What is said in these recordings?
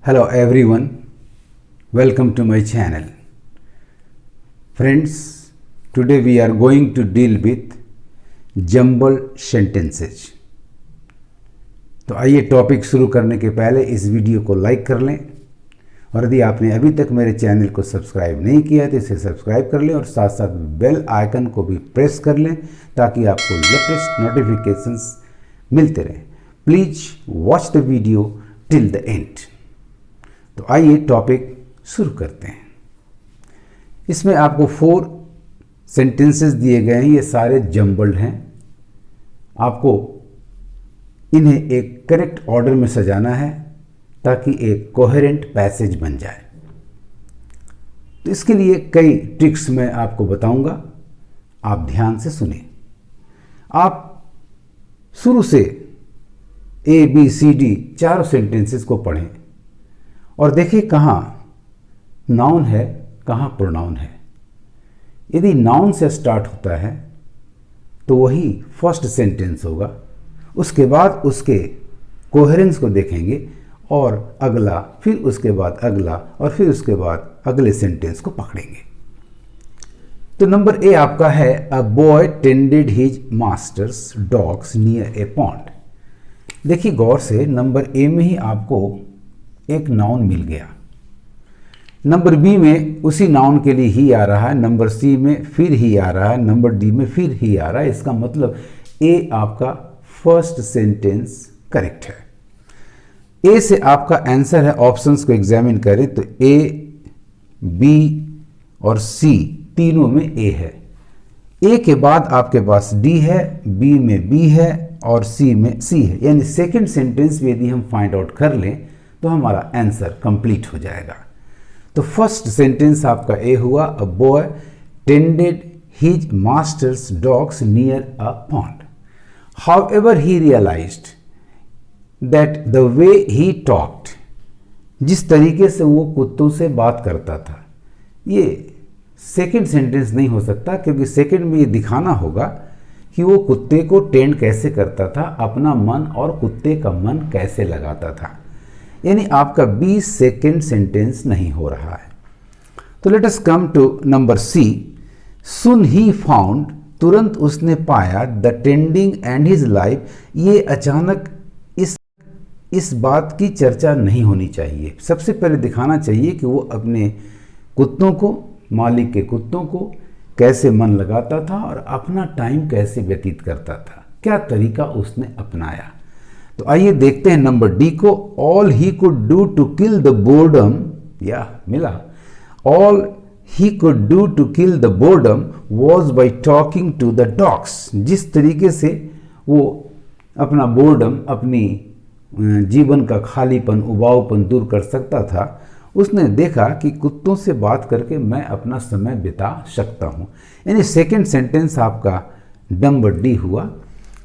Hello everyone, welcome to my channel. Friends, today we are going to deal with jumbled sentences. तो आइए topic शुरू करने के पहले इस वीडियो को लाइक कर लें और यदि आपने अभी तक मेरे चैनल को सब्सक्राइब नहीं किया तो इसे सब्सक्राइब कर लें और साथ साथ बेल आइकन को भी प्रेस कर लें ताकि आपको लेटेस्ट नोटिफिकेशंस मिलते रहें. Please watch the video till the end. तो आइए टॉपिक शुरू करते हैं. इसमें आपको 4 सेंटेंसेस दिए गए हैं. ये सारे जम्बल्ड हैं. आपको इन्हें एक करेक्ट ऑर्डर में सजाना है ताकि एक कोहेरेंट पैसेज बन जाए. तो इसके लिए कई ट्रिक्स मैं आपको बताऊंगा, आप ध्यान से सुने. आप शुरू से ए बी सी डी चारों सेंटेंसेस को पढ़ें और देखिए कहाँ नाउन है, कहाँ प्रोनाउन है. यदि नाउन से स्टार्ट होता है तो वही फर्स्ट सेंटेंस होगा. उसके बाद उसके कोहेरेंस को देखेंगे और अगला, फिर उसके बाद अगला और फिर उसके बाद अगले सेंटेंस को पकड़ेंगे. तो नंबर ए आपका है अ boy tended his master's dogs near a pond. देखिए गौर से, नंबर ए में ही आपको एक नाउन मिल गया. नंबर बी में उसी नाउन के लिए ही आ रहा है, नंबर सी में फिर ही आ रहा है, नंबर डी में फिर ही आ रहा है. इसका मतलब ए आपका फर्स्ट सेंटेंस करेक्ट है. ए से आपका आंसर है. ऑप्शंस को एग्जामिन करें तो ए, बी और सी तीनों में ए है. ए के बाद आपके पास डी है, बी में बी है और सी में सी है. यानी सेकंड सेंटेंस में यदि हम फाइंड आउट कर लें तो हमारा आंसर कंप्लीट हो जाएगा. तो फर्स्ट सेंटेंस आपका ए हुआ a boy tended his master's dogs near a pond. However he realised that the way he talked, जिस तरीके से वो कुत्तों से बात करता था, ये सेकंड सेंटेंस नहीं हो सकता क्योंकि सेकंड में ये दिखाना होगा कि वो कुत्ते को टेंड कैसे करता था, अपना मन और कुत्ते का मन कैसे लगाता था. यानी आपका 20 सेकेंड सेंटेंस नहीं हो रहा है. तो let us come to number C. Soon he found, तुरंत उसने पाया, the tending and his life. ये अचानक इस बात की चर्चा नहीं होनी चाहिए. सबसे पहले दिखाना चाहिए कि वो अपने कुत्तों को, मालिक के कुत्तों को कैसे मन लगाता था और अपना टाइम कैसे व्यतीत करता था, क्या तरीका उसने अपनाया. तो आइए देखते हैं नंबर डी को. All he could do to kill the boredom, या मिला. All he could do to kill the boredom was by talking to the dogs. जिस तरीके से वो अपना बोर्डम, अपनी जीवन का खालीपन, उबाऊपन दूर कर सकता था, उसने देखा कि कुत्तों से बात करके मैं अपना समय बिता सकता हूँ. यानी सेकेंड सेंटेंस आपका नंबर डी हुआ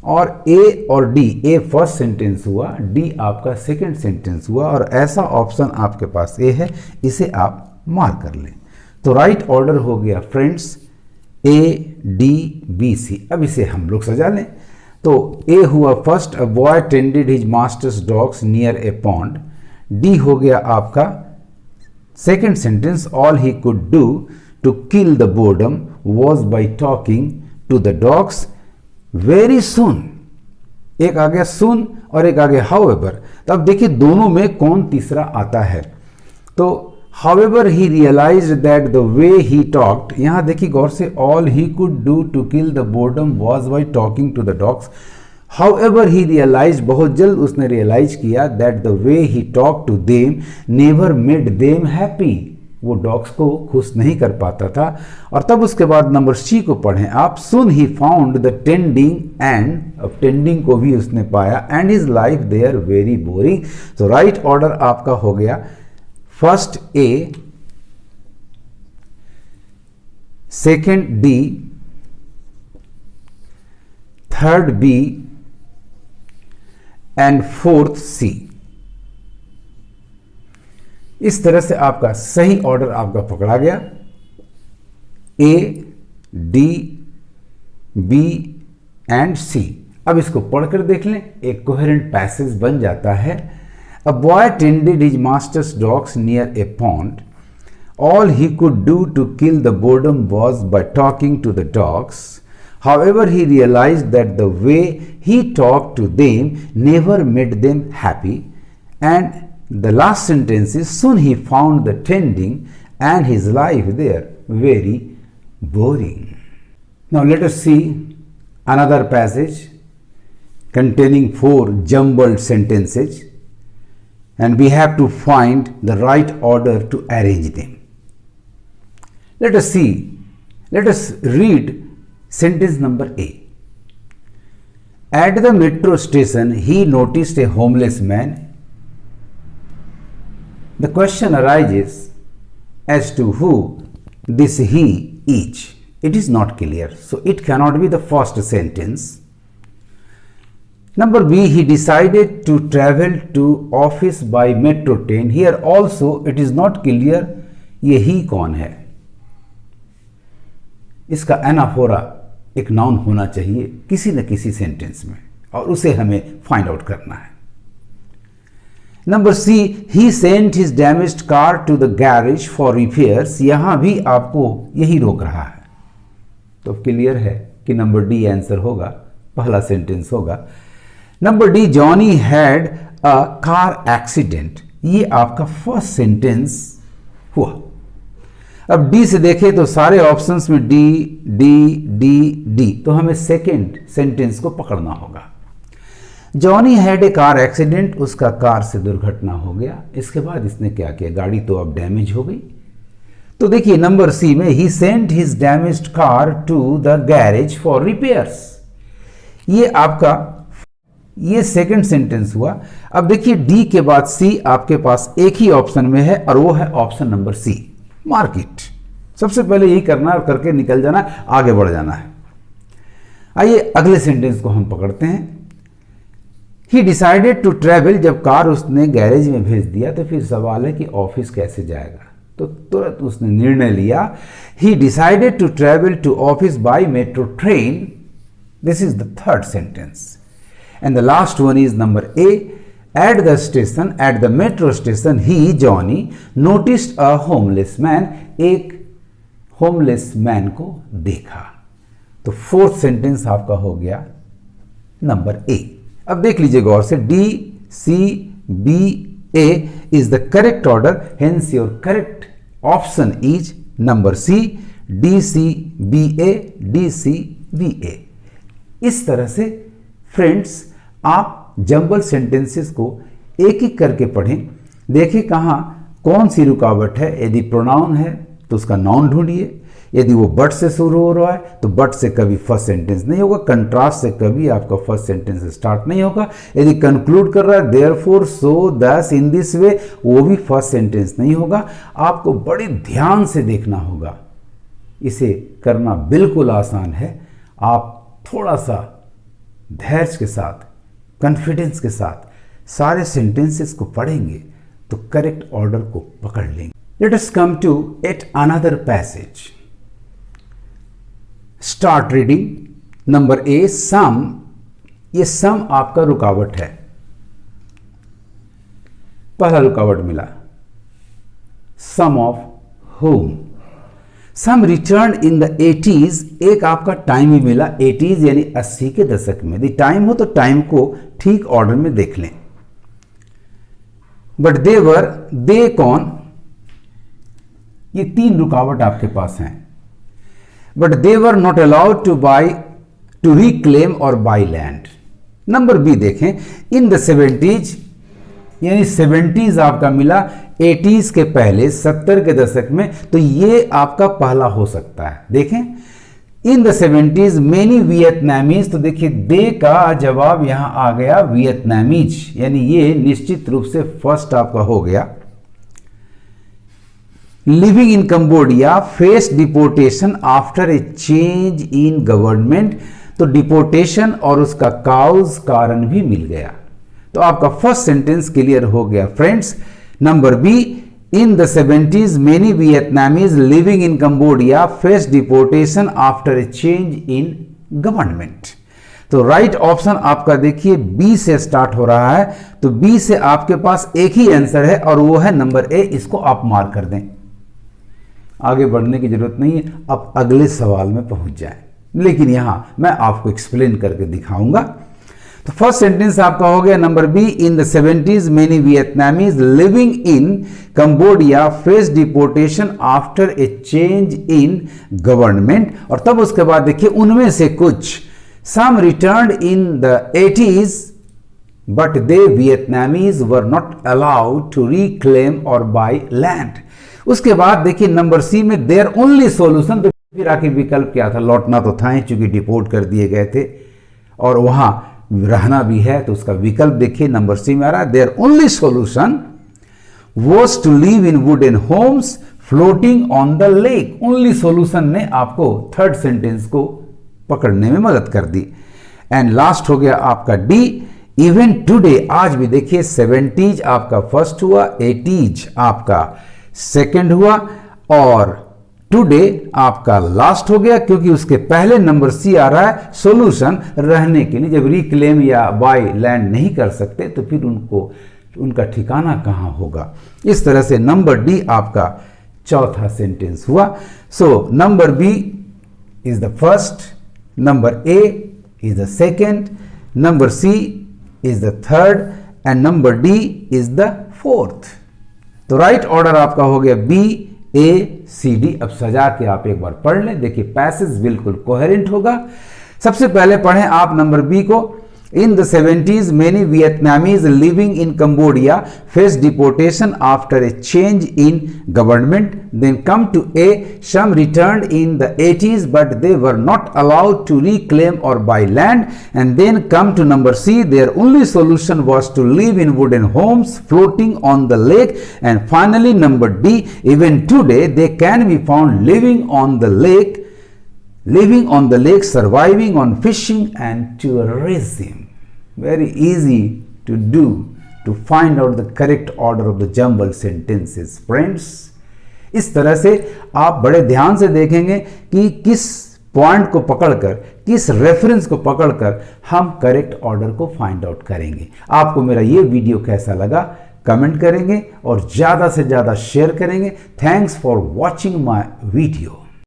और ए और डी, ए फर्स्ट सेंटेंस हुआ, डी आपका सेकेंड सेंटेंस हुआ और ऐसा ऑप्शन आपके पास ए है, इसे आप मार्क कर लें. तो राइट ऑर्डर हो गया friends A D B C. अब इसे हम लोग सजा लें. तो ए हुआ first a boy tended his master's dogs near a pond. D हो गया आपका second sentence all he could do to kill the boredom was by talking to the dogs very soon. एक आ गया सुन और एक आ गया हाउएवर. तो अब देखिए दोनों में कौन तीसरा आता है. तो however he realised that the way he talked, यहां देखिए गौर से, all he could do to kill the boredom was by talking to the dogs. However he realised, बहुत जल्द उसने रियलाइज किया, that the way he talk to them never made them happy, वो dogs को खुश नहीं कर पाता था. और तब उसके बाद नंबर सी को पढ़ें आप. Soon he found the tending end, अब टेंडिंग को भी उसने पाया, and his life there very boring. तो राइट ऑर्डर आपका हो गया first A, second D, third B and fourth C. इस तरह से आपका सही ऑर्डर आपका पकड़ा गया. A, D, B and C. अब इसको पढ़कर देख लें, एक कोहेरेंट पैसेज बन जाता है. A boy tended his master's dogs near a pond. All he could do to kill the boredom was by talking to the dogs. However, he realized that the way he talked to them never made them happy. And the last sentence is, soon he found the tending and his life there very boring. Now let us see another passage containing 4 jumbled sentences, and we have to find the right order to arrange them. Let us read sentence number A. At the metro station, he noticed a homeless man. The question arises as to who this he is. It is not clear, so it cannot be the first sentence. Number B, he decided to travel to office by metro train. Here also it is not clear ये ही कौन है. इसका anaphora एक noun होना चाहिए किसी न किसी सेंटेंस में, और उसे हमें फाइंड आउट करना है. Number C, he sent his damaged car to the garage for repairs. यहां भी आपको यही रोक रहा है, तो क्लियर है कि नंबर डी आंसर होगा, पहला सेंटेंस होगा. Number D, Johnny had a car accident. ये आपका फर्स्ट सेंटेंस हुआ. अब डी से देखें तो सारे ऑप्शंस में डी डी डी डी, तो हमें सेकेंड सेंटेंस को पकड़ना होगा. Johnny had a car accident, उसका कार से दुर्घटना हो गया. इसके बाद इसने क्या किया, गाड़ी तो अब डैमेज हो गई. तो देखिए नंबर सी में, he sent his damaged car to the garage for repairs. ये सेकंड सेंटेंस हुआ. अब देखिए डी के बाद सी आपके पास एक ही ऑप्शन में है, और वो है ऑप्शन नंबर सी, मार्केट. सबसे पहले यही करना है और करके निकल जाना, आगे बढ़ जाना है. आइए अगले सेंटेंस को हम पकड़ते हैं. He decided to travel. जब कार उसने गैरेज में भेज दिया तो फिर सवाल है कि ऑफिस कैसे जाएगा, तो तुरंत उसने निर्णय लिया. He decided to travel to office by metro train. This is the third sentence. And the last one is number A. At the metro station, he, Johnny, noticed a homeless man. एक homeless man को देखा. तो fourth sentence आपका हो गया number A. अब देख लीजिए गौर से, D C B A is the correct order. Hence your correct option is number C, D C B A, D C B A. इस तरह से फ्रेंड्स आप जंबल सेंटेंसेस को एक एक करके पढ़ें. देखिए कहाँ कौन सी रुकावट है. यदि प्रोनाउन है तो उसका नाउन ढूंढिए. यदि वो बट से शुरू हो रहा है तो बट से कभी फर्स्ट सेंटेंस नहीं होगा. कंट्रास्ट से कभी आपका फर्स्ट सेंटेंस स्टार्ट नहीं होगा. यदि कंक्लूड कर रहा है देयरफॉर, सो, दस, इन दिस वे, वो भी फर्स्ट सेंटेंस नहीं होगा. आपको बड़े ध्यान से देखना होगा. इसे करना बिल्कुल आसान है. आप थोड़ा सा धैर्य के साथ, कॉन्फिडेंस के साथ सारे सेंटेंसेस को पढ़ेंगे तो करेक्ट ऑर्डर को पकड़ लेंगे. Let us come to at another passage. Start reading. Number A, some. ये सम आपका रुकावट है. पहला रुकावट मिला, some of home. Some return in the 80s. एक आपका टाइम ही मिला 80s यानी 80 के दशक में. यदि टाइम हो तो टाइम को ठीक ऑर्डर में देख लें. बट दे कौन, ये 3 रुकावट आपके पास हैं. But they were not allowed to reclaim or buy land. Number B देखें, इन द 70s यानी 70s आपका मिला 80s के पहले, 70 के दशक में. तो ये आपका पहला हो सकता है. देखें in the 70s many Vietnamese. तो देखिए दे का जवाब यहां आ गया वियतनामीज, यानी ये निश्चित रूप से फर्स्ट आपका हो गया. Living in Cambodia face deportation after a change in government. तो डिपोर्टेशन और उसका काउज कारण भी मिल गया. तो आपका फर्स्ट सेंटेंस क्लियर हो गया friends. Number B, in the 70s many Vietnamese living in Cambodia face deportation after a change in government. तो राइट ऑप्शन आपका देखिए बी से स्टार्ट हो रहा है, तो बी से आपके पास एक ही आंसर है और वो है नंबर ए। इसको आप मार्क कर दें, आगे बढ़ने की जरूरत नहीं है, आप अगले सवाल में पहुंच जाएं, लेकिन यहां मैं आपको एक्सप्लेन करके दिखाऊंगा। तो फर्स्ट सेंटेंस आपका हो गया number B, in the 70s many Vietnamese living in Cambodia face deportation after a change in government. और तब उसके बाद देखिए उनमें से कुछ some returned in the 80s but they Vietnamese were not allowed to reclaim और बाय लैंड। उसके बाद देखिए नंबर सी में देयर ओनली सॉल्यूशन, तो फिर आके विकल्प क्या था, लौटना तो था ही चूंकि डिपोर्ट कर दिए गए थे और वहां रहना भी है, तो उसका विकल्प देखिए नंबर सी में आ रहा है, their only solution was to live in wooden homes floating on the lake. Only solution ने आपको थर्ड सेंटेंस को पकड़ने में मदद कर दी। एंड लास्ट हो गया आपका डी, इवन टुडे, आज भी देखिए 70s आपका फर्स्ट हुआ, 80s आपका सेकंड हुआ और टुडे आपका लास्ट हो गया, क्योंकि उसके पहले नंबर सी आ रहा है सॉल्यूशन रहने के लिए। जब रिक्लेम या बाय लैंड नहीं कर सकते तो फिर उनका ठिकाना कहां होगा। इस तरह से नंबर डी आपका चौथा सेंटेंस हुआ। So number B is the first, number A is the second, number C is the third and number D is the fourth. तो राइट ऑर्डर आपका हो गया बी ए सी डी। अब सजा के आप एक बार पढ़ लें, देखिए पैसेज बिल्कुल कोहेरेंट होगा। सबसे पहले पढ़ें आप नंबर बी को, in the 70s many Vietnamese living in Cambodia face deportation after a change in government. Then come to A, some returned in the 80s but they were not allowed to reclaim और by land. And then come to number C, there only solution was to live in wooden homes floating on the lake. And finally number D, even today they can be found living on the lake, surviving on fishing and tourism. Very easy to do to find out the correct order of the jumbled sentences, friends. इस तरह से आप बड़े ध्यान से देखेंगे कि किस पॉइंट को पकड़कर, किस रेफरेंस को पकड़कर हम करेक्ट ऑर्डर को फाइंड आउट करेंगे। आपको मेरा ये वीडियो कैसा लगा कमेंट करेंगे और ज़्यादा से ज़्यादा शेयर करेंगे। Thanks for watching my video.